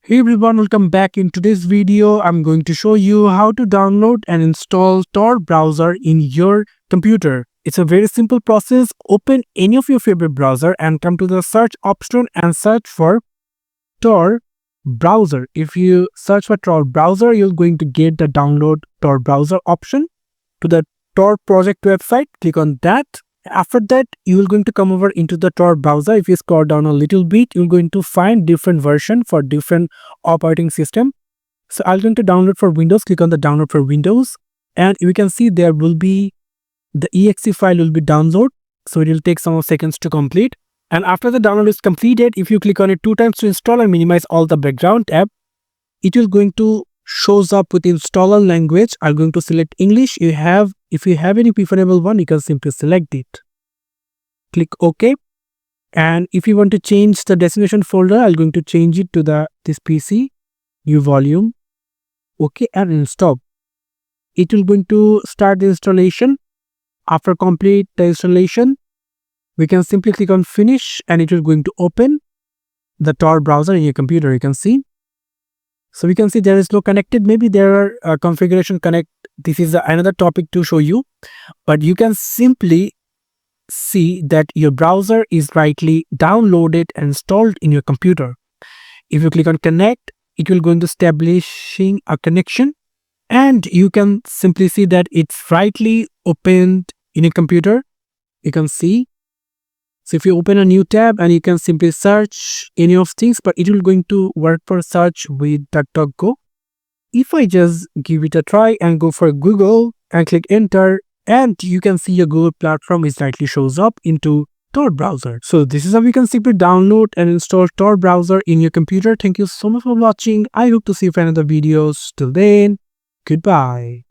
Hey everyone, welcome back. In today's video, I'm going to show you how to download and install Tor browser in your computer. It's a very simple process. Open any of your favorite browser and come to the search option and search for Tor browser. If you search for Tor browser, you're going to get the download Tor browser option to the Tor project website. Click on that. After that, you are going to come over into the Tor browser. If you scroll down a little bit, you're going to find different version for different operating system. So I'm going to download for Windows. Click on the download for Windows, and you can see there will be the exe file will be download. So it will take some seconds to complete. And after the download is completed, if you click on it 2 times to install and minimize all the background tab, it will going to shows up with installer language. I'm going to select English. If you have any preferable one, you can simply select it. Click OK. And if you want to change the destination folder, I'm going to change it to this PC, new volume. OK, and install. It will going to start the installation. After complete the installation, we can simply click on finish and it will going to open the Tor browser in your computer. You can see. So we can see there is no connected. Maybe there are configuration connect. This is another topic to show you, but you can simply see that your browser is rightly downloaded and installed in your computer. If you click on connect, it will go into establishing a connection, and you can simply see that it's rightly opened in your computer. You can see. So if you open a new tab and you can simply search any of things, but it will going to work for search with DuckDuckGo. If I just give it a try and go for Google and click enter, and you can see your Google platform is rightly shows up into Tor browser. So this is how you can simply download and install Tor browser in your computer. Thank you so much for watching. I hope to see you for another videos. Till then, goodbye.